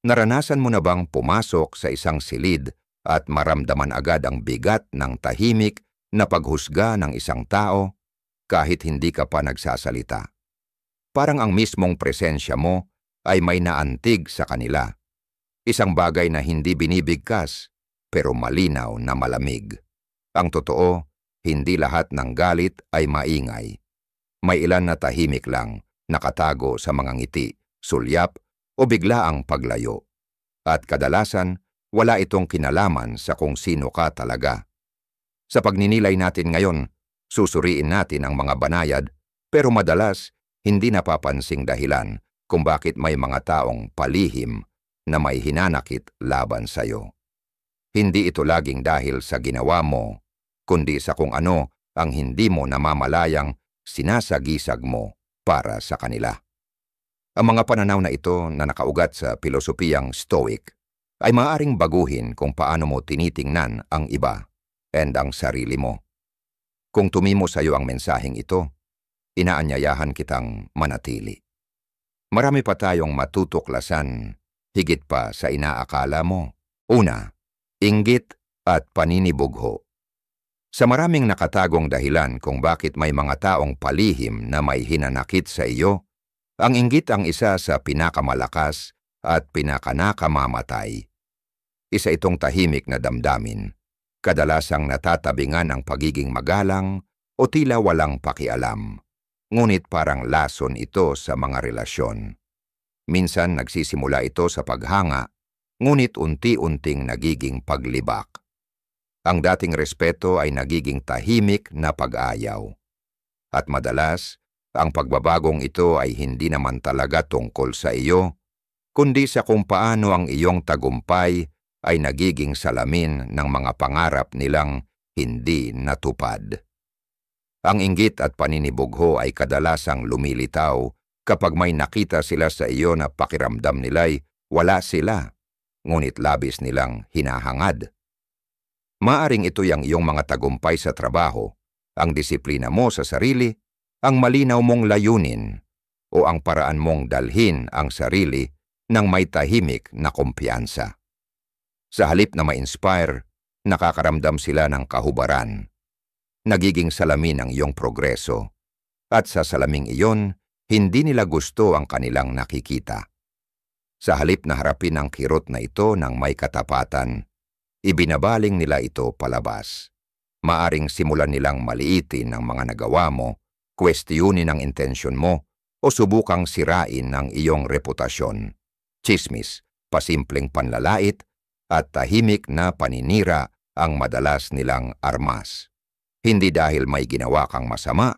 Naranasan mo na bang pumasok sa isang silid at maramdaman agad ang bigat ng tahimik na paghusga ng isang tao kahit hindi ka pa nagsasalita? Parang ang mismong presensya mo ay may naantig sa kanila. Isang bagay na hindi binibigkas pero malinaw na malamig. Ang totoo, hindi lahat ng galit ay maingay. May ilan na tahimik lang, nakatago sa mga ngiti, sulyap o biglaang paglayo. At kadalasan, wala itong kinalaman sa kung sino ka talaga. Sa pagninilay natin ngayon, susuriin natin ang mga banayad, pero madalas hindi napapansing dahilan kung bakit may mga taong palihim na may hinanakit laban sa'yo. Hindi ito laging dahil sa ginawa mo, kundi sa kung ano ang hindi mo namamalayang sinasagisag mo para sa kanila. Ang mga pananaw na ito na nakaugat sa pilosopiyang Stoic ay maaaring baguhin kung paano mo tinitingnan ang iba and ang sarili mo. Kung tumimo sa iyo ang mensaheng ito, inaanyayahan kitang manatili. Marami pa tayong matutuklasan, higit pa sa inaakala mo. Una, inggit at paninibugho. Sa maraming nakatagong dahilan kung bakit may mga taong palihim na may hinanakit sa iyo, ang inggit ang isa sa pinakamalakas at pinakanakamamatay. Isa itong tahimik na damdamin, kadalasang natatabingan ang pagiging magalang o tila walang pakialam. Ngunit parang lason ito sa mga relasyon. Minsan nagsisimula ito sa paghanga, ngunit unti-unting nagiging paglibak. Ang dating respeto ay nagiging tahimik na pag-ayaw. At madalas, ang pagbabagong ito ay hindi naman talaga tungkol sa iyo, kundi sa kung paano ang iyong tagumpay ay nagiging salamin ng mga pangarap nilang hindi natupad. Ang inggit at paninibugho ay kadalasang lumilitaw kapag may nakita sila sa iyo na pakiramdam nila'y wala sila, ngunit labis nilang hinahangad. Maaring ito yung iyong mga tagumpay sa trabaho, ang disiplina mo sa sarili, ang malinaw mong layunin, o ang paraan mong dalhin ang sarili ng may tahimik na kumpiyansa. Sa halip na ma-inspire, nakakaramdam sila ng kahubaran. Nagiging salamin ang iyong progreso, at sa salaming iyon, hindi nila gusto ang kanilang nakikita. Sa halip na harapin ang kirot na ito ng may katapatan, ibinabaling nila ito palabas. Maaring simulan nilang maliitin ang mga nagawa mo, kwestiyunin ang intensyon mo, o subukang sirain ang iyong reputasyon. Tsismis, pasimpleng panlalait, at tahimik na paninira ang madalas nilang armas. Hindi dahil may ginawa kang masama,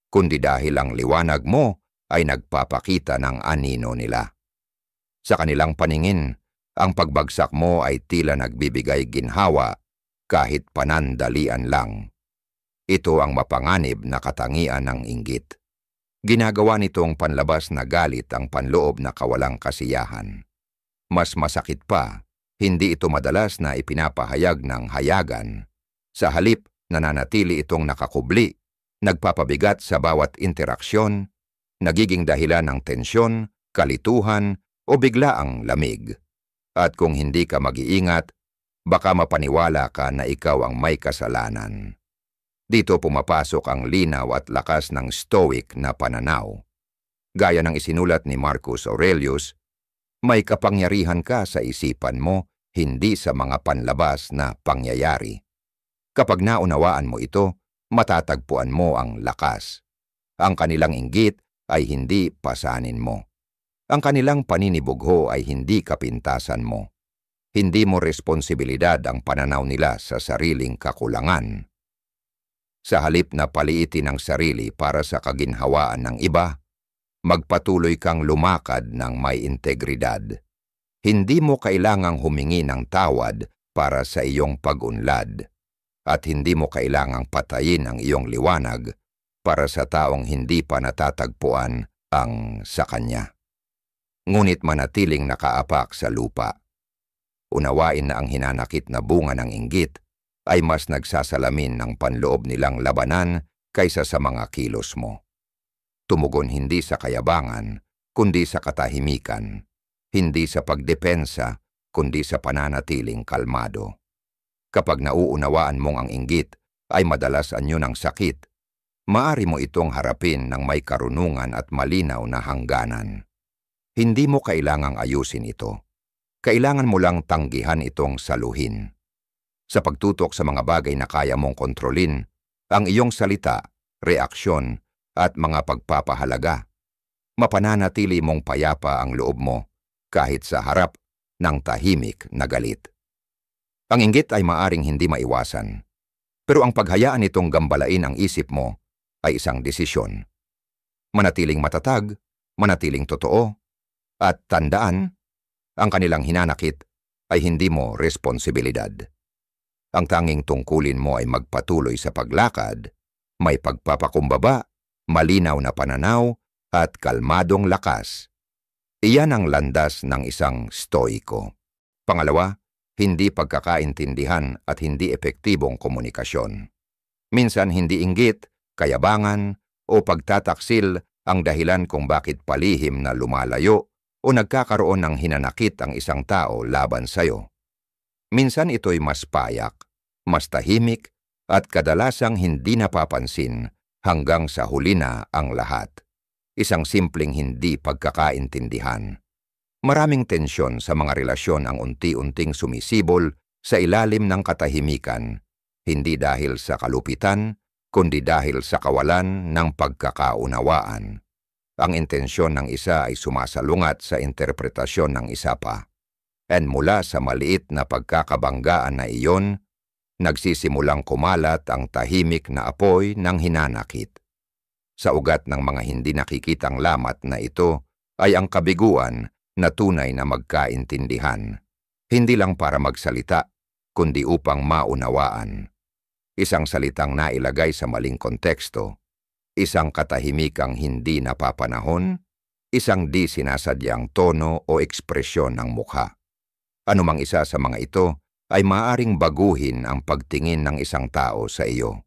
kundi dahil ang liwanag mo ay nagpapakita ng anino nila. Sa kanilang paningin, ang pagbagsak mo ay tila nagbibigay ginhawa kahit panandalian lang. Ito ang mapanganib na katangian ng inggit. Ginagawa nitong panlabas na galit ang panloob na kawalang kasiyahan. Mas masakit pa, hindi ito madalas na ipinapahayag ng hayagan. Sa halip, nananatili itong nakakubli, nagpapabigat sa bawat interaksyon, nagiging dahilan ng tensyon, kalituhan, o biglaang lamig. At kung hindi ka mag-iingat, baka mapaniwala ka na ikaw ang may kasalanan. Dito pumapasok ang linaw at lakas ng Stoic na pananaw. Gaya ng isinulat ni Marcus Aurelius, may kapangyarihan ka sa isipan mo, hindi sa mga panlabas na pangyayari. Kapag naunawaan mo ito, matatagpuan mo ang lakas. Ang kanilang inggit ay hindi pasanin mo. Ang kanilang paninibugho ay hindi kapintasan mo. Hindi mo responsibilidad ang pananaw nila sa sariling kakulangan. Sa halip na paliitin ang sarili para sa kaginhawaan ng iba, magpatuloy kang lumakad ng may integridad. Hindi mo kailangang humingi ng tawad para sa iyong pag-unlad. At hindi mo kailangang patayin ang iyong liwanag para sa taong hindi pa natatagpuan ang sa kanya. Ngunit manatiling nakaapak sa lupa. Unawain na ang hinanakit na bunga ng inggit ay mas nagsasalamin ng panloob nilang labanan kaysa sa mga kilos mo. Tumugon hindi sa kayabangan, kundi sa katahimikan. hindi sa pagdepensa, kundi sa pananatiling kalmado. Kapag nauunawaan mong ang inggit ay madalas anyo ng sakit, maaari mo itong harapin ng may karunungan at malinaw na hangganan. Hindi mo kailangang ayusin ito. Kailangan mo lang tanggihan itong saluhin. Sa pagtutok sa mga bagay na kaya mong kontrolin, ang iyong salita, reaksyon, at mga pagpapahalaga, mapananatili mong payapa ang loob mo kahit sa harap ng tahimik na galit. Ang inggit ay maaring hindi maiwasan, pero ang paghayaan nitong gambalain ang isip mo ay isang desisyon. Manatiling matatag, manatiling totoo, at tandaan, ang kanilang hinanakit ay hindi mo responsibilidad. Ang tanging tungkulin mo ay magpatuloy sa paglakad, may pagpapakumbaba, malinaw na pananaw, at kalmadong lakas. Iyan ang landas ng isang stoiko. Pangalawa, hindi pagkakaintindihan at hindi epektibong komunikasyon. Minsan hindi inggit, kayabangan, o pagtataksil ang dahilan kung bakit palihim na lumalayo o nagkakaroon ng hinanakit ang isang tao laban sayo. Minsan ito'y mas payak, mas tahimik, at kadalasang hindi napapansin hanggang sa huli na ang lahat. Isang simpleng hindi pagkakaintindihan. Maraming tensyon sa mga relasyon ang unti-unting sumisibol sa ilalim ng katahimikan, hindi dahil sa kalupitan, kundi dahil sa kawalan ng pagkakaunawaan. Ang intensyon ng isa ay sumasalungat sa interpretasyon ng isa pa. And mula sa maliit na pagkakabanggaan na iyon, nagsisimulang kumalat ang tahimik na apoy ng hinanakit. Sa ugat ng mga hindi nakikitang lamat na ito ay ang kabiguan na tunay na magkaintindihan, hindi lang para magsalita, kundi upang maunawaan. Isang salitang nailagay sa maling konteksto, isang katahimikang hindi napapanahon, isang di sinasadyang tono o ekspresyon ng mukha. Anumang isa sa mga ito ay maaaring baguhin ang pagtingin ng isang tao sa iyo.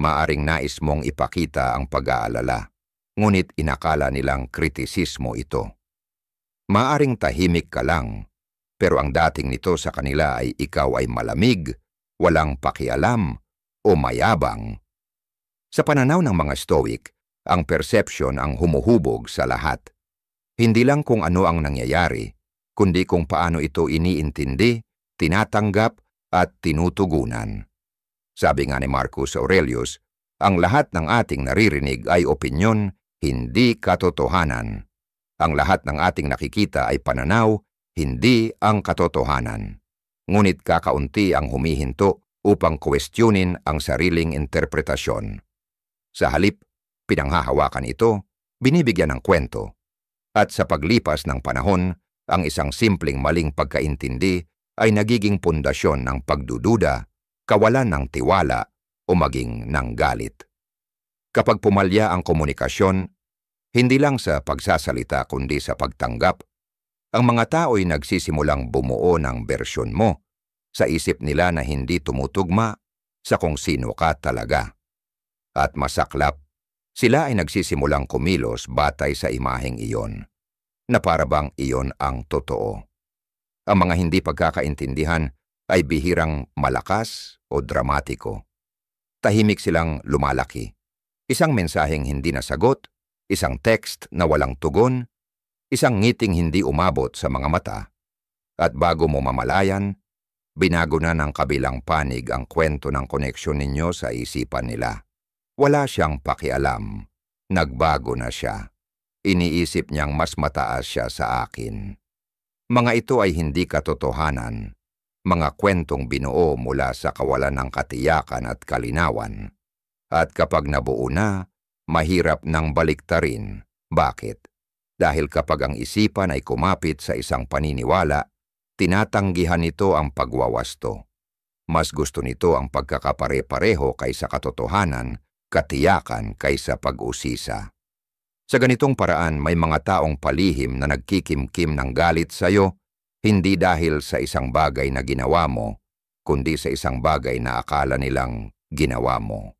Maaring nais mong ipakita ang pag-aalala, ngunit inakala nilang kritisismo ito. Maaring tahimik ka lang, pero ang dating nito sa kanila ay ikaw ay malamig, walang pakialam, o mayabang. Sa pananaw ng mga Stoic, ang perception ang humuhubog sa lahat. Hindi lang kung ano ang nangyayari, kundi kung paano ito iniintindi, tinatanggap, at tinutugunan. Sabi nga ni Marcus Aurelius, ang lahat ng ating naririnig ay opinyon, hindi katotohanan. Ang lahat ng ating nakikita ay pananaw, hindi ang katotohanan. Ngunit kakaunti ang humihinto upang kwestiyonin ang sariling interpretasyon. Sa halip, pinanghahawakan ito, binibigyan ng kwento. At sa paglipas ng panahon, ang isang simpleng maling pagkaintindi ay nagiging pundasyon ng pagdududa, kawalan ng tiwala, o maging ng galit. Kapag pumalya ang komunikasyon, hindi lang sa pagsasalita kundi sa pagtanggap, ang mga tao'y nagsisimulang bumuo ng bersyon mo sa isip nila na hindi tumutugma sa kung sino ka talaga. At masaklap, sila ay nagsisimulang kumilos batay sa imaheng iyon, na parabang iyon ang totoo. Ang mga hindi pagkakaintindihan ay bihirang malakas o dramatiko. Tahimik silang lumalaki. Isang mensaheng hindi nasagot, isang text na walang tugon, isang ngiting hindi umabot sa mga mata. At bago mo mamalayan, binago na ng kabilang panig ang kwento ng koneksyon ninyo sa isipan nila. Wala siyang pakialam. Nagbago na siya. Iniisip niyang mas mataas siya sa akin. Mga ito ay hindi katotohanan. Mga kwentong binuo mula sa kawalan ng katiyakan at kalinawan. At kapag nabuo na, mahirap nang baliktarin. Bakit? Dahil kapag ang isipan ay kumapit sa isang paniniwala, tinatanggihan nito ang pagwawasto. Mas gusto nito ang pagkakapare-pareho kaysa katotohanan, katiyakan kaysa pag-usisa. Sa ganitong paraan, may mga taong palihim na nagkikimkim ng galit sa iyo, hindi dahil sa isang bagay na ginawa mo, kundi sa isang bagay na akala nilang ginawa mo.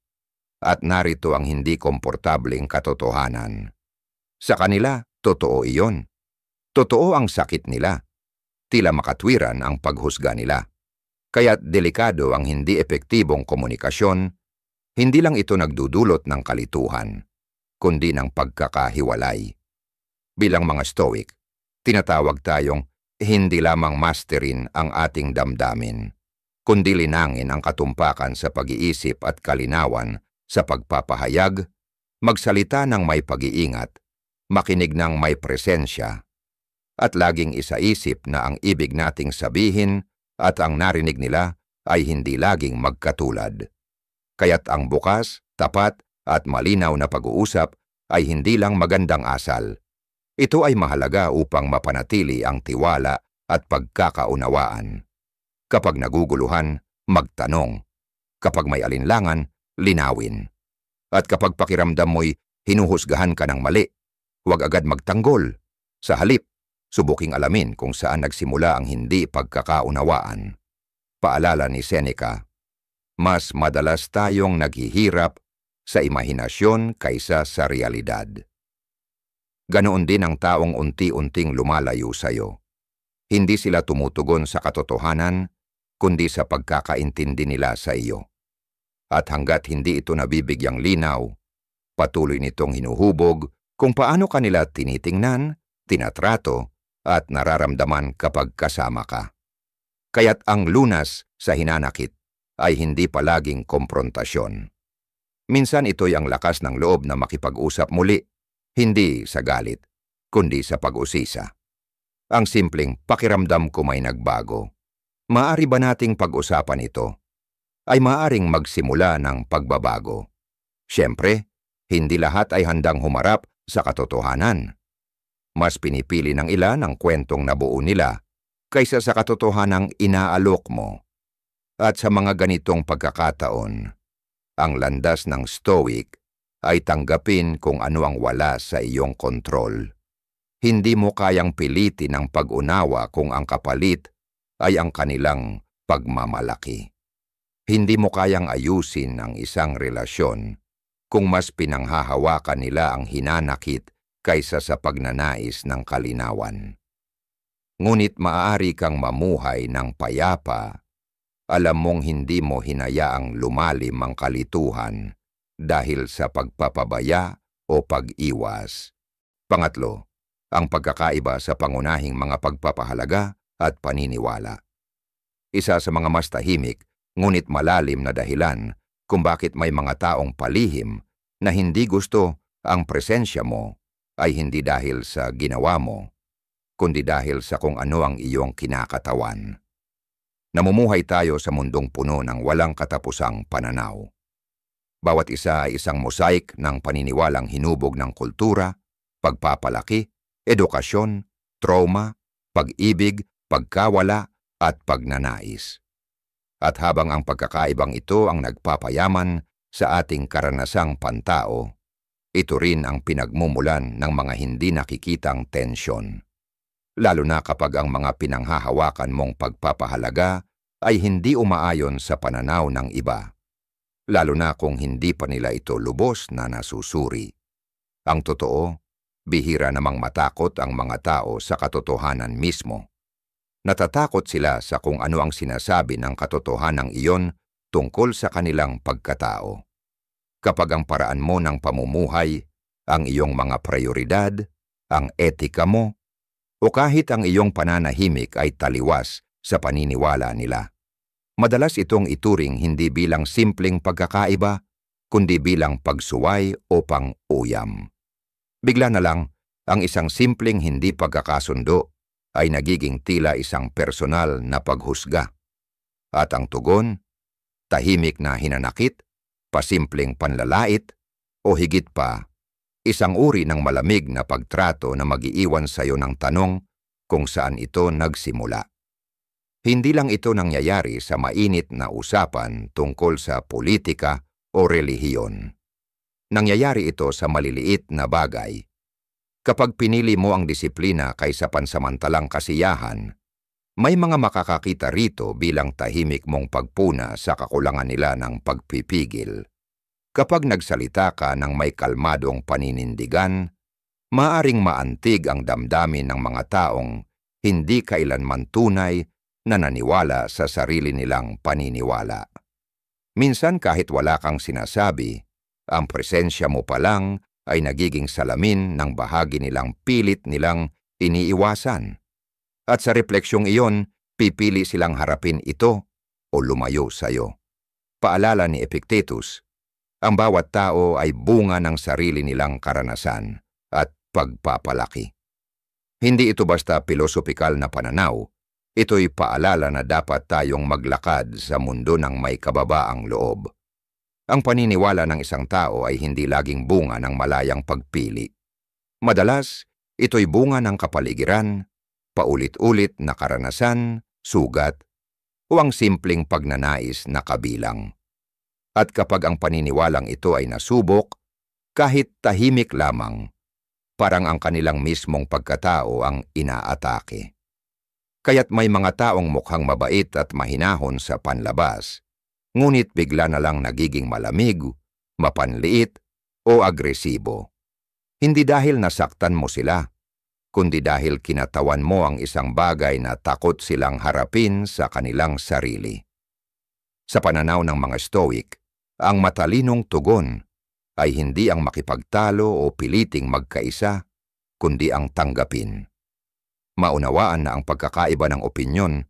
At narito ang hindi komportableng katotohanan. Sa kanila, totoo iyon. Totoo ang sakit nila. Tila makatwiran ang paghusga nila. Kaya't delikado ang hindi epektibong komunikasyon. Hindi lang ito nagdudulot ng kalituhan, kundi ng pagkakahiwalay. Bilang mga Stoic, tinatawag tayong hindi lamang masterin ang ating damdamin, kundi linangin ang katumpakan sa pag-iisip at kalinawan sa pagpapahayag, magsalita ng may pag-iingat, makinig ng may presensya, at laging isaisip na ang ibig nating sabihin at ang narinig nila ay hindi laging magkatulad. Kaya't ang bukas, tapat at malinaw na pag-uusap ay hindi lang magandang asal. Ito ay mahalaga upang mapanatili ang tiwala at pagkakaunawaan. Kapag naguguluhan, magtanong. Kapag may alinlangan, linawin. At kapag pakiramdam mo'y hinuhusgahan ka ng mali, huwag agad magtanggol. Sa halip, subuking alamin kung saan nagsimula ang hindi pagkakaunawaan. Paalala ni Seneca, mas madalas tayong naghihirap sa imahinasyon kaysa sa realidad. Ganoon din ang taong unti-unting lumalayo sa iyo. Hindi sila tumutugon sa katotohanan, kundi sa pagkakaintindi nila sa iyo. At hanggat hindi ito nabibigyang linaw, patuloy nitong hinuhubog kung paano kanila tinitingnan, tinatrato, at nararamdaman kapag kasama ka. Kaya't ang lunas sa hinanakit ay hindi palaging komprontasyon. Minsan ito'y ang lakas ng loob na makipag-usap muli, hindi sa galit, kundi sa pag-usisa. Ang simpleng pakiramdam ko may nagbago. Maaari ba nating pag-usapan ito? Ay maaaring magsimula ng pagbabago. Siyempre, hindi lahat ay handang humarap sa katotohanan. Mas pinipili ng ilan ang kwentong nabuo nila kaysa sa katotohanang inaalok mo. At sa mga ganitong pagkakataon, ang landas ng Stoic ay tanggapin kung ano ang wala sa iyong kontrol. Hindi mo kayang pilitin ang pag-unawa kung ang kapalit ay ang kanilang pagmamalaki. Hindi mo kayang ayusin ang isang relasyon kung mas pinanghahawakan nila ang hinanakit kaysa sa pagnanais ng kalinawan. Ngunit maaari kang mamuhay ng payapa, alam mong hindi mo hinayaang lumalim ang kalituhan dahil sa pagpapabaya o pag-iwas. Pangatlo, ang pagkakaiba sa pangunahing mga pagpapahalaga at paniniwala. Isa sa mga mas tahimik ngunit malalim na dahilan kung bakit may mga taong palihim na hindi gusto ang presensya mo ay hindi dahil sa ginawa mo, kundi dahil sa kung ano ang iyong kinakatawan. Namumuhay tayo sa mundong puno ng walang katapusang pananaw. Bawat isa ay isang mosaik ng paniniwalang hinubog ng kultura, pagpapalaki, edukasyon, trauma, pag-ibig, pagkawala, at pagnanais. At habang ang pagkakaibang ito ang nagpapayaman sa ating karanasang pantao, ito rin ang pinagmumulan ng mga hindi nakikitang tensyon. Lalo na kapag ang mga pinanghahawakan mong pagpapahalaga ay hindi umaayon sa pananaw ng iba. Lalo na kung hindi pa nila ito lubos na nasusuri. Ang totoo, bihira namang matakot ang mga tao sa katotohanan mismo. Natatakot sila sa kung ano ang sinasabi ng katotohanang iyon tungkol sa kanilang pagkatao. Kapag ang paraan mo ng pamumuhay, ang iyong mga prioridad, ang etika mo, o kahit ang iyong pananahimik ay taliwas sa paniniwala nila, madalas itong ituring hindi bilang simpleng pagkakaiba, kundi bilang pagsuway o pang-uyam. Bigla na lang, ang isang simpleng hindi pagkakasundo ay nagiging tila isang personal na paghusga. At ang tugon, tahimik na hinanakit, pasimpleng panlalait, o higit pa, isang uri ng malamig na pagtrato na mag-iiwan sa iyo ng tanong kung saan ito nagsimula. Hindi lang ito nangyayari sa mainit na usapan tungkol sa politika o relihiyon. Nangyayari ito sa maliliit na bagay. Kapag pinili mo ang disiplina kaysa pansamantalang kasiyahan, may mga makakakita rito bilang tahimik mong pagpuna sa kakulangan nila ng pagpipigil. Kapag nagsalita ka ng may kalmadong paninindigan, Maaring maantig ang damdamin ng mga taong hindi kailanman tunay na naniwala sa sarili nilang paniniwala. Minsan kahit wala kang sinasabi, ang presensya mo pa lang ay nagiging salamin ng bahagi nilang pilit nilang iniiwasan. At sa refleksyong iyon, pipili silang harapin ito o lumayo sa iyo. Paalala ni Epictetus, ang bawat tao ay bunga ng sarili nilang karanasan at pagpapalaki. Hindi ito basta pilosopikal na pananaw, ito'y paalala na dapat tayong maglakad sa mundo ng may kababaang loob. Ang paniniwala ng isang tao ay hindi laging bunga ng malayang pagpili. Madalas, ito'y bunga ng kapaligiran, paulit-ulit na karanasan, sugat, o ang simpleng pagnanais na kabilang. At kapag ang paniniwalang ito ay nasubok, kahit tahimik lamang, parang ang kanilang mismong pagkatao ang inaatake. Kaya't may mga taong mukhang mabait at mahinahon sa panlabas, ngunit bigla na lang nagiging malamig, mapanliit, o agresibo. Hindi dahil nasaktan mo sila, kundi dahil kinatawan mo ang isang bagay na takot silang harapin sa kanilang sarili. Sa pananaw ng mga Stoic, ang matalinong tugon ay hindi ang makipagtalo o piliting magkaisa, kundi ang tanggapin. Maunawaan na ang pagkakaiba ng opinyon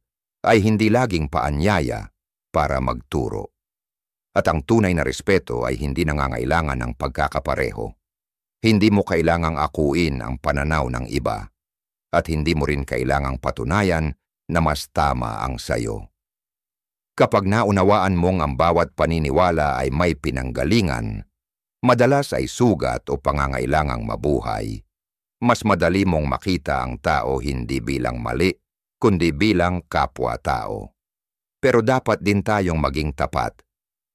ay hindi laging paanyaya para magturo. At ang tunay na respeto ay hindi nangangailangan ng pagkakapareho. Hindi mo kailangang akuin ang pananaw ng iba, at hindi mo rin kailangang patunayan na mas tama ang sayo. Kapag naunawaan mong ang bawat paniniwala ay may pinanggalingan, madalas ay sugat o pangangailangang mabuhay, mas madali mong makita ang tao hindi bilang mali, kundi bilang kapwa-tao. Pero dapat din tayong maging tapat.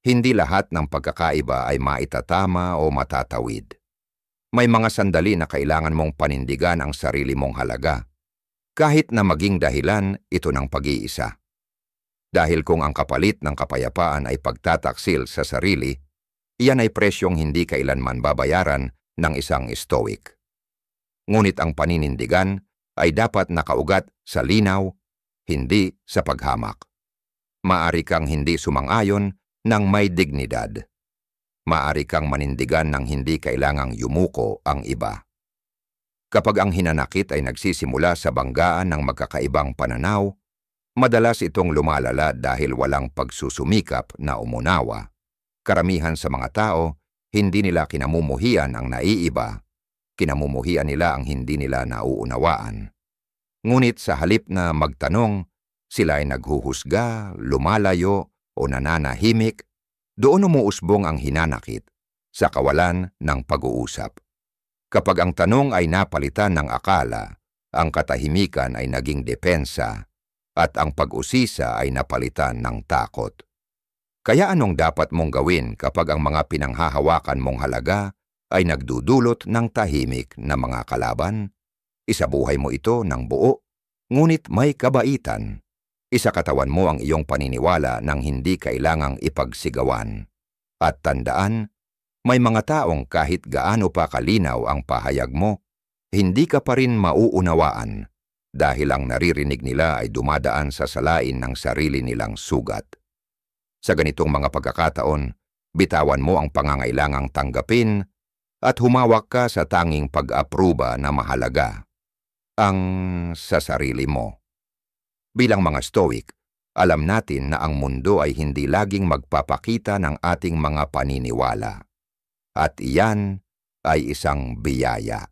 Hindi lahat ng pagkakaiba ay maitatama o matatawid. May mga sandali na kailangan mong panindigan ang sarili mong halaga, kahit na maging dahilan ito ng pag-iisa. Dahil kung ang kapalit ng kapayapaan ay pagtataksil sa sarili, iyan ay presyong hindi kailanman babayaran ng isang Stoic. Ngunit ang paninindigan ay dapat nakaugat sa linaw, hindi sa paghamak. Maari kang hindi sumang-ayon ng may dignidad. Maari kang manindigan ng hindi kailangang yumuko ang iba. Kapag ang hinanakit ay nagsisimula sa banggaan ng magkakaibang pananaw, madalas itong lumalala dahil walang pagsusumikap na umunawa. Karamihan sa mga tao, hindi nila kinamumuhian ang naiiba, kinamumuhian nila ang hindi nila nauunawaan. Ngunit sa halip na magtanong, sila ay naghuhusga, lumalayo o nananahimik, doon umuusbong ang hinanakit sa kawalan ng pag-uusap. Kapag ang tanong ay napalitan ng akala, ang katahimikan ay naging depensa at ang pag-usisa ay napalitan ng takot. Kaya anong dapat mong gawin kapag ang mga pinanghahawakan mong halaga ay nagdudulot ng tahimik na mga kalaban? Isabuhay mo ito ng buo, ngunit may kabaitan. Isakatawan mo ang iyong paniniwala ng hindi kailangang ipagsigawan. At tandaan, may mga taong kahit gaano pa kalinaw ang pahayag mo, hindi ka pa rin mauunawaan dahil ang naririnig nila ay dumadaan sa salain ng sarili nilang sugat. Sa ganitong mga pagkakataon, bitawan mo ang pangangailangang tanggapin at humawak ka sa tanging pag-apruba na mahalaga, ang sa sarili mo. Bilang mga Stoic, alam natin na ang mundo ay hindi laging magpapakita ng ating mga paniniwala. At iyan ay isang biyaya.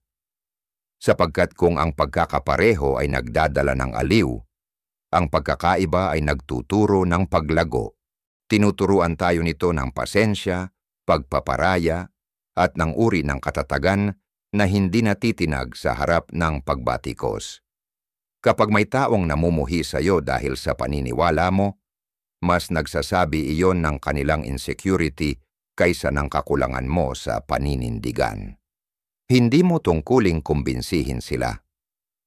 Sapagkat kung ang pagkakapareho ay nagdadala ng aliw, ang pagkakaiba ay nagtuturo ng paglago. Tinuturuan tayo nito ng pasensya, pagpaparaya, at ng uri ng katatagan na hindi natitinag sa harap ng pagbatikos. Kapag may taong namumuhi sa iyo dahil sa paniniwala mo, mas nagsasabi iyon ng kanilang insecurity kaysa ng kakulangan mo sa paninindigan. Hindi mo tungkuling kumbinsihin sila.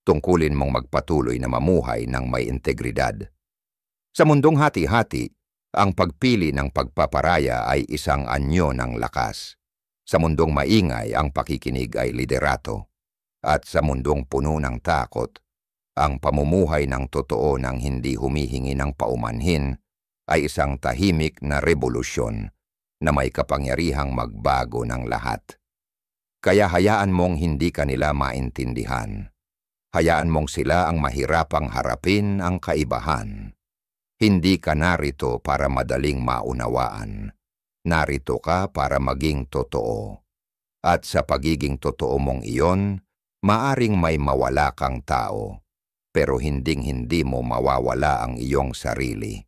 Tungkulin mong magpatuloy na mamuhay ng may integridad. Sa mundong hati-hati, ang pagpili ng pagpaparaya ay isang anyo ng lakas. Sa mundong maingay, ang pakikinig ay liderato. At sa mundong puno ng takot, ang pamumuhay ng totoo ng hindi humihingi ng paumanhin ay isang tahimik na revolusyon na may kapangyarihang magbago ng lahat. Kaya hayaan mong hindi ka nila maintindihan. Hayaan mong sila ang mahirapang harapin ang kaibahan. Hindi ka narito para madaling maunawaan. Narito ka para maging totoo. At sa pagiging totoo mong iyon, maaring may mawala kang tao, pero hinding-hindi mo mawawala ang iyong sarili.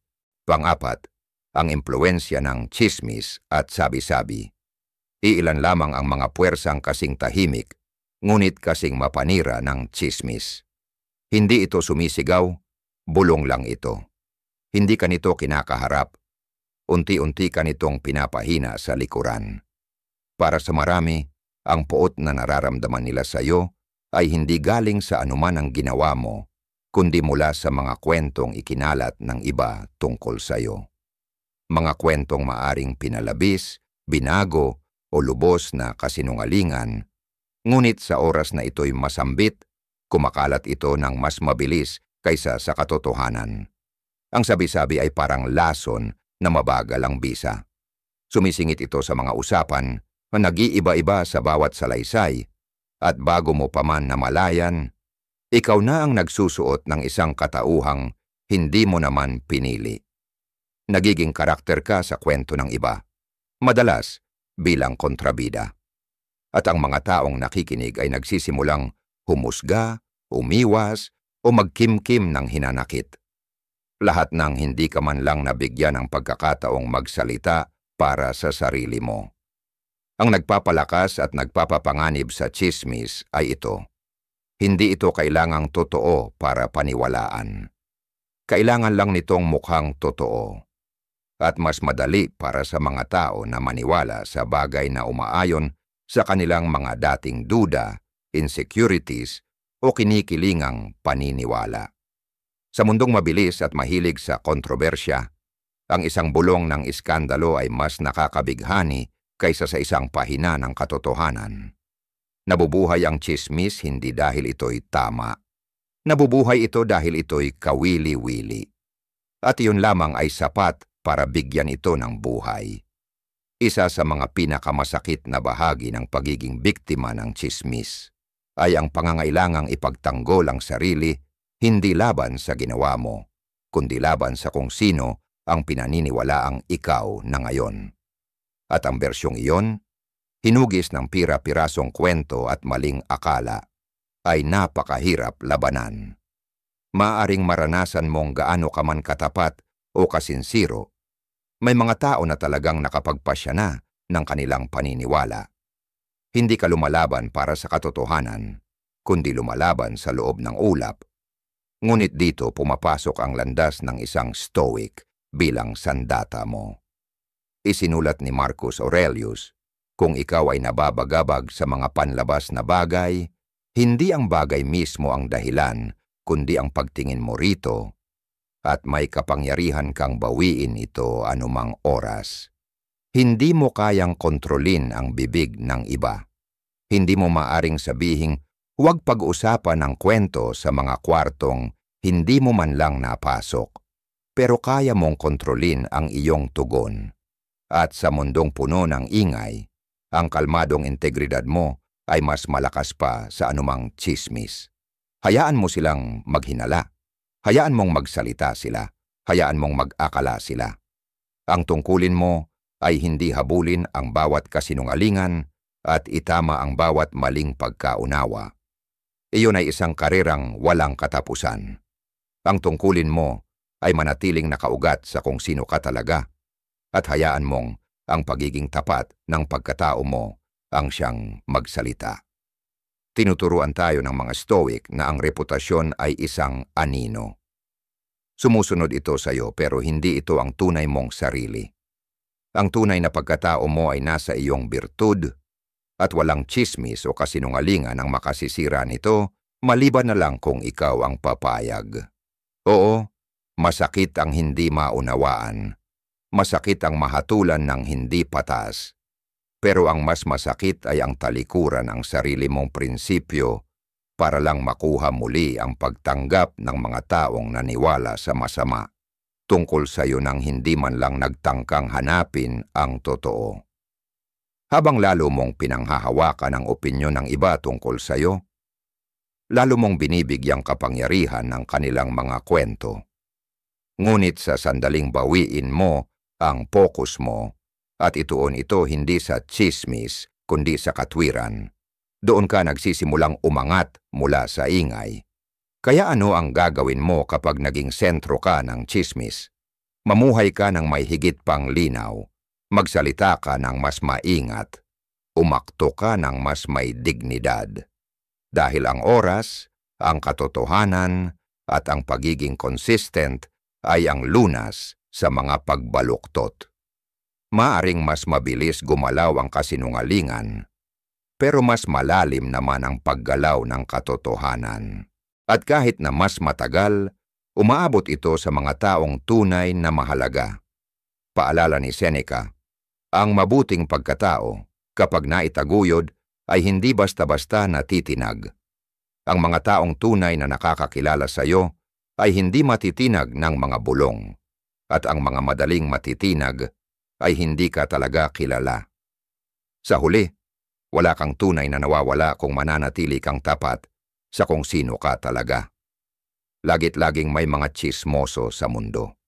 Pang-apat, ang impluwensya ng tsismis at sabi-sabi. Iilan lamang ang mga puwersang kasing tahimik, ngunit kasing mapanira ng tsismis. Hindi ito sumisigaw, bulong lang ito. Hindi ka nito kinakaharap, unti-unti ka nitong pinapahina sa likuran. Para sa marami, ang puot na nararamdaman nila sa iyo ay hindi galing sa anuman ang ginawa mo, kundi mula sa mga kwentong ikinalat ng iba tungkol sa iyo. Mga kwentong maaring pinalabis, binago, o lubos na kasinungalingan, ngunit sa oras na ito'y masambit, kumakalat ito ng mas mabilis kaysa sa katotohanan. Ang sabi-sabi ay parang lason na mabagal ang bisa. Sumisingit ito sa mga usapan na nag-iiba-iba sa bawat salaysay, at bago mo pa man namalayan, ikaw na ang nagsusuot ng isang katauhang hindi mo naman pinili. Nagiging karakter ka sa kwento ng iba, madalas bilang kontrabida. At ang mga taong nakikinig ay nagsisimulang humusga, umiwas, o magkimkim ng hinanakit. Lahat ng hindi ka man lang nabigyan ng pagkakataong magsalita para sa sarili mo. Ang nagpapalakas at nagpapapanganib sa tsismis ay ito. Hindi ito kailangang totoo para paniwalaan. Kailangan lang nitong mukhang totoo. At mas madali para sa mga tao na maniwala sa bagay na umaayon sa kanilang mga dating duda, insecurities, o kinikilingang paniniwala. Sa mundong mabilis at mahilig sa kontrobersya, ang isang bulong ng iskandalo ay mas nakakabighani kaysa sa isang pahina ng katotohanan. Nabubuhay ang tsismis hindi dahil ito'y tama. Nabubuhay ito dahil ito'y kawili-wili. At iyon lamang ay sapat para bigyan ito ng buhay. Isa sa mga pinakamasakit na bahagi ng pagiging biktima ng tsismis ay ang pangangailangang ipagtanggol ang sarili hindi laban sa ginawa mo, kundi laban sa kung sino ang pinaniniwalaang ikaw na ngayon. At ang bersyong iyon, hinugis ng pira-pirasong kwento at maling akala, ay napakahirap labanan. Maaring maranasan mong gaano ka man katapat o kasinsiro, may mga tao na talagang nakapagpasya na ng kanilang paniniwala. Hindi ka lumalaban para sa katotohanan, kundi lumalaban sa loob ng ulap. Ngunit dito pumapasok ang landas ng isang stoic bilang sandata mo. Isinulat ni Marcus Aurelius, kung ikaw ay nababagabag sa mga panlabas na bagay, hindi ang bagay mismo ang dahilan, kundi ang pagtingin mo rito, at may kapangyarihan kang bawiin ito anumang oras. Hindi mo kayang kontrolin ang bibig ng iba. Hindi mo maaring sabihing, huwag pag-usapan ng kwento sa mga kwartong hindi mo man lang napasok, pero kaya mong kontrolin ang iyong tugon. At sa mundong puno ng ingay, ang kalmadong integridad mo ay mas malakas pa sa anumang tsismis. Hayaan mo silang maghinala. Hayaan mong magsalita sila. Hayaan mong mag-akala sila. Ang tungkulin mo ay hindi habulin ang bawat kasinungalingan at itama ang bawat maling pagkaunawa. Iyon ay isang karerang walang katapusan. Ang tungkulin mo ay manatiling nakaugat sa kung sino ka talaga at hayaan mong ang pagiging tapat ng pagkatao mo ang siyang magsalita. Tinuturuan tayo ng mga Stoic na ang reputasyon ay isang anino. Sumusunod ito sa iyo pero hindi ito ang tunay mong sarili. Ang tunay na pagkatao mo ay nasa iyong birtud at walang tsismis o kasinungalingan ang makasisira nito maliban na lang kung ikaw ang papayag. Oo, masakit ang hindi maunawaan. Masakit ang mahatulan ng hindi patas. Pero ang mas masakit ay ang talikuran ang sarili mong prinsipyo para lang makuha muli ang pagtanggap ng mga taong naniwala sa masama tungkol sa iyo nang hindi man lang nagtangkang hanapin ang totoo. Habang lalo mong pinanghahawakan ang opinyon ng iba tungkol sa iyo, lalo mong binibigyang kapangyarihan ng kanilang mga kwento. Ngunit sa sandaling bawiin mo ang focus mo at ituon ito hindi sa tsismis kundi sa katwiran, doon ka nagsisimulang umangat mula sa ingay. Kaya ano ang gagawin mo kapag naging sentro ka ng tsismis? Mamuhay ka ng may higit pang linaw, magsalita ka ng mas maingat, umakto ka ng mas may dignidad. Dahil ang oras, ang katotohanan, at ang pagiging consistent ay ang lunas sa mga pagbaluktot. Maaring mas mabilis gumalaw ang kasinungalingan, pero mas malalim naman ang paggalaw ng katotohanan. At kahit na mas matagal, umaabot ito sa mga taong tunay na mahalaga. Paalala ni Seneca, ang mabuting pagkatao, kapag naitaguyod, ay hindi basta-basta natitinag. Ang mga taong tunay na nakakakilala sa iyo ay hindi matitinag ng mga bulong, at ang mga madaling matitinag ay hindi ka talaga kilala. Sa huli, wala kang tunay na nawawala kung mananatili kang tapat sa kung sino ka talaga. Lagit-laging may mga tsismoso sa mundo.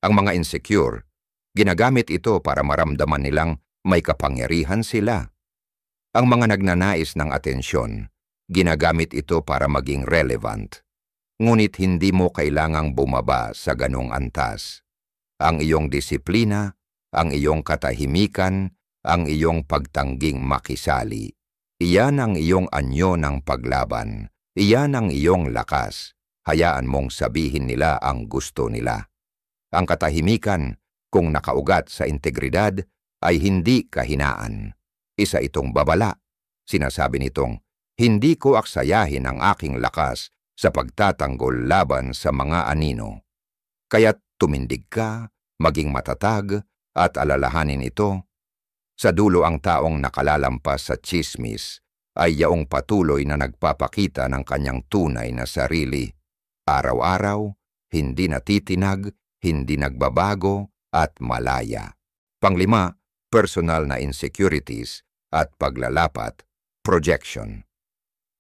Ang mga insecure, ginagamit ito para maramdaman nilang may kapangyarihan sila. Ang mga nagnanais ng atensyon, ginagamit ito para maging relevant. Ngunit hindi mo kailangang bumaba sa ganong antas. Ang iyong disiplina, ang iyong katahimikan, ang iyong pagtangging makisali. Iyan ang iyong anyo ng paglaban. Iyan ang iyong lakas. Hayaan mong sabihin nila ang gusto nila. Ang katahimikan, kung nakaugat sa integridad, ay hindi kahinaan. Isa itong babala. Sinasabi nitong, hindi ko aksayahin ang aking lakas sa pagtatanggol laban sa mga anino. Kaya't tumindig ka, maging matatag, at alalahanin ito. Sa dulo ang taong nakalalampas sa tsismis ay yaong patuloy na nagpapakita ng kanyang tunay na sarili. Araw-araw, hindi natitinag, hindi nagbabago, at malaya. Panglima, personal na insecurities at paglalapat, projection.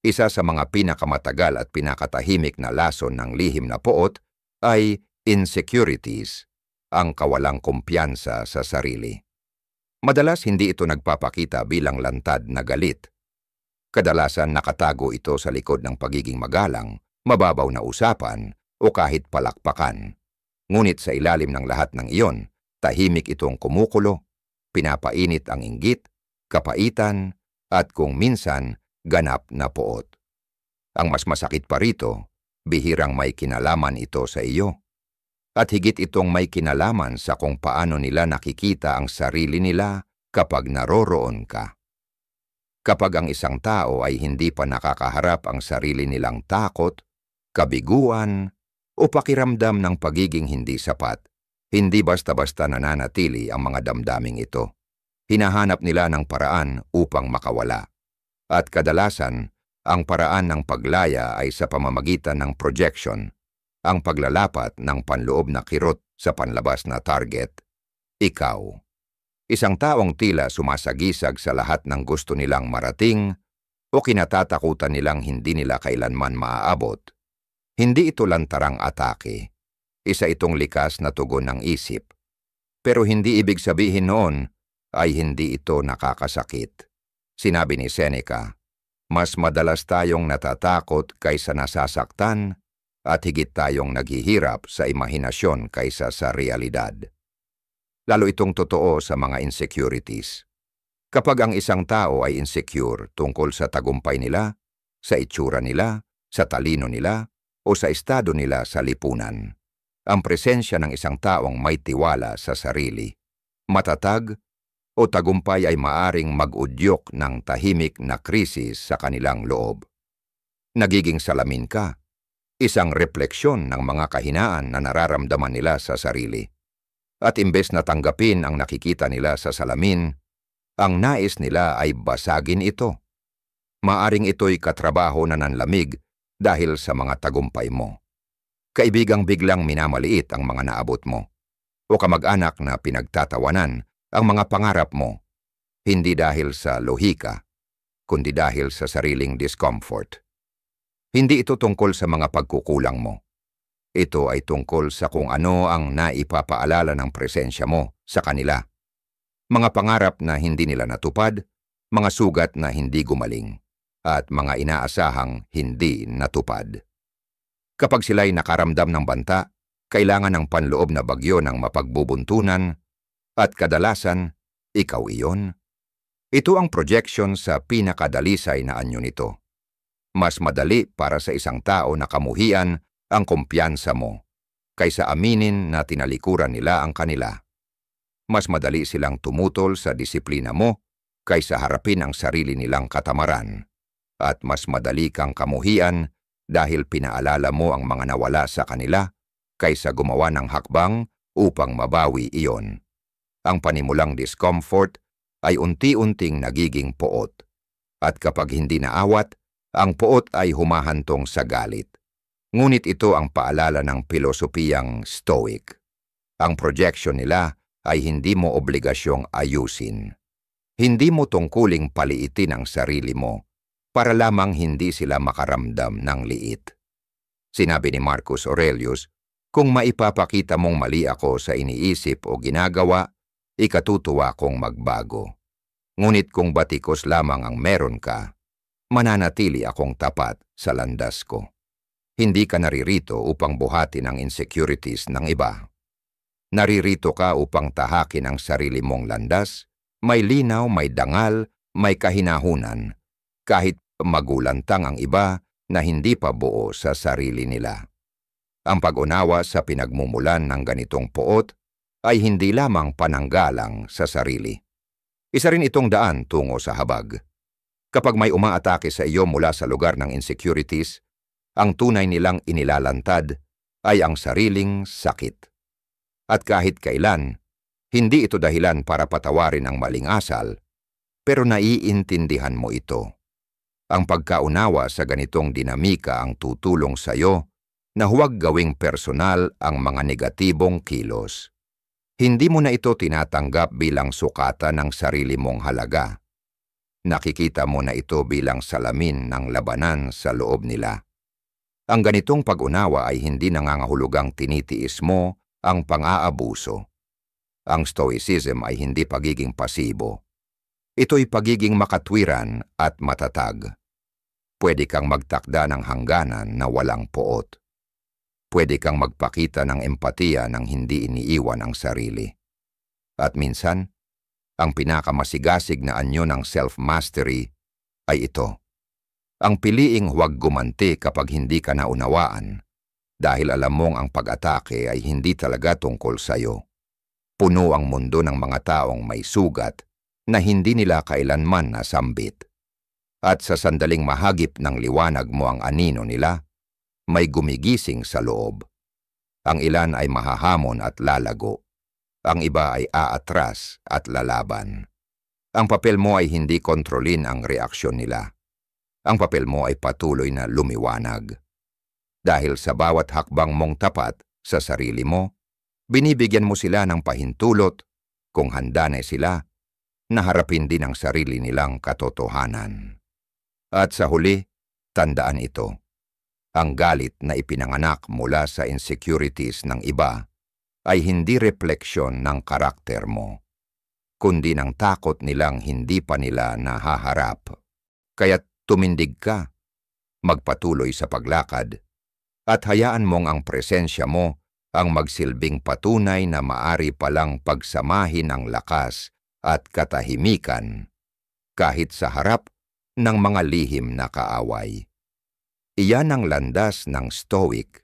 Isa sa mga pinakamatagal at pinakatahimik na lason ng lihim na poot ay insecurities, ang kawalang kumpiyansa sa sarili. Madalas hindi ito nagpapakita bilang lantad na galit. Kadalasan nakatago ito sa likod ng pagiging magalang, mababaw na usapan o kahit palakpakan. Ngunit sa ilalim ng lahat ng iyon, tahimik itong kumukulo, pinapainit ang inggit, kapaitan, at kung minsan, ganap na poot. Ang mas masakit pa rito, bihirang may kinalaman ito sa iyo. At higit itong may kinalaman sa kung paano nila nakikita ang sarili nila kapag naroroon ka. Kapag ang isang tao ay hindi pa nakakaharap ang sarili nilang takot, kabiguan, o pakiramdam ng pagiging hindi sapat, hindi basta-basta nananatili ang mga damdaming ito. Hinahanap nila ng paraan upang makawala. At kadalasan, ang paraan ng paglaya ay sa pamamagitan ng projection, ang paglalapat ng panloob na kirot sa panlabas na target, ikaw. Isang taong tila sumasagisag sa lahat ng gusto nilang marating o kinatatakutan nilang hindi nila kailanman maaabot. Hindi ito lantarang atake. Isa itong likas na tugon ng isip. Pero hindi ibig sabihin noon ay hindi ito nakakasakit. Sinabi ni Seneca, mas madalas tayong natatakot kaysa nasasaktan at higit tayong naghihirap sa imahinasyon kaysa sa realidad. Lalo itong totoo sa mga insecurities. Kapag ang isang tao ay insecure tungkol sa tagumpay nila, sa itsura nila, sa talino nila, o sa estado nila sa lipunan, ang presensya ng isang taong may tiwala sa sarili, matatag, o tagumpay ay maaring mag-udyok ng tahimik na krisis sa kanilang loob. Nagiging salamin ka, isang refleksyon ng mga kahinaan na nararamdaman nila sa sarili. At imbes na tanggapin ang nakikita nila sa salamin, ang nais nila ay basagin ito. Maaring ito'y katrabaho na nanlamig dahil sa mga tagumpay mo. Kaibigang biglang minamaliit ang mga naabot mo. O kamag-anak na pinagtatawanan ang mga pangarap mo, hindi dahil sa lohika, kundi dahil sa sariling discomfort. Hindi ito tungkol sa mga pagkukulang mo. Ito ay tungkol sa kung ano ang naipapaalala ng presensya mo sa kanila. Mga pangarap na hindi nila natupad, mga sugat na hindi gumaling, at mga inaasahang hindi natupad. Kapag sila'y nakaramdam ng banta, kailangan ng panloob na bagyo ng mapagbubuntunan, at kadalasan, ikaw iyon. Ito ang projection sa pinakadalisay na anyo nito. Mas madali para sa isang tao na kamuhian ang kumpiyansa mo, kaysa aminin na tinalikuran nila ang kanila. Mas madali silang tumutol sa disiplina mo, kaysa harapin ang sarili nilang katamaran. At mas madali kang kamuhian dahil pinaalala mo ang mga nawala sa kanila, kaysa gumawa ng hakbang upang mabawi iyon. Ang panimulang discomfort ay unti-unting nagiging poot. At kapag hindi naawat, ang poot ay humahantong sa galit. Ngunit ito ang paalala ng pilosopiyang Stoic. Ang projection nila ay hindi mo obligasyong ayusin. Hindi mo tungkuling paliitin ang sarili mo para lamang hindi sila makaramdam ng liit. Sinabi ni Marcus Aurelius, kung maipapakita mong mali ako sa iniisip o ginagawa, ikatutuwa kong magbago. Ngunit kung batikos lamang ang meron ka, mananatili akong tapat sa landas ko. Hindi ka naririto upang buhatin ang insecurities ng iba. Naririto ka upang tahakin ang sarili mong landas, may linaw, may dangal, may kahinahunan, kahit magulantang ang iba na hindi pa buo sa sarili nila. Ang pag-unawa sa pinagmumulan ng ganitong poot ay hindi lamang pananggalang sa sarili. Isa rin itong daan tungo sa habag. Kapag may umaatake sa iyo mula sa lugar ng insecurities, ang tunay nilang inilalantad ay ang sariling sakit. At kahit kailan, hindi ito dahilan para patawarin ang maling asal, pero naiintindihan mo ito. Ang pagkaunawa sa ganitong dinamika ang tutulong sa iyo na huwag gawing personal ang mga negatibong kilos. Hindi mo na ito tinatanggap bilang sukatan ng sarili mong halaga. Nakikita mo na ito bilang salamin ng labanan sa loob nila. Ang ganitong pag-unawa ay hindi nangangahulugang tinitiis mo ang pang-aabuso. Ang Stoicism ay hindi pagiging pasibo. Ito'y pagiging makatwiran at matatag. Pwede kang magtakda ng hangganan na walang poot. Pwede kang magpakita ng empatiya nang hindi iniiwan ang sarili. At minsan, ang pinakamasigasig na anyo ng self-mastery ay ito. Ang piliing huwag gumanti kapag hindi ka naunawaan, dahil alam mong ang pag-atake ay hindi talaga tungkol sa'yo. Puno ang mundo ng mga taong may sugat na hindi nila kailanman nasambit. At sa sandaling mahagip ng liwanag mo ang anino nila, may gumigising sa loob. Ang ilan ay mahahamon at lalago. Ang iba ay aatras at lalaban. Ang papel mo ay hindi kontrolin ang reaksyon nila. Ang papel mo ay patuloy na lumiwanag. Dahil sa bawat hakbang mong tapat sa sarili mo, binibigyan mo sila ng pahintulot, kung handa na sila, na harapin din ang sarili nilang katotohanan. At sa huli, tandaan ito. Ang galit na ipinanganak mula sa insecurities ng iba ay hindi refleksyon ng karakter mo, kundi ng takot nilang hindi pa nila nahaharap. Kaya't tumindig ka, magpatuloy sa paglakad, at hayaan mong ang presensya mo ang magsilbing patunay na maari palang pagsamahin ang lakas at katahimikan, kahit sa harap ng mga lihim na kaaway. Iyan ang landas ng Stoic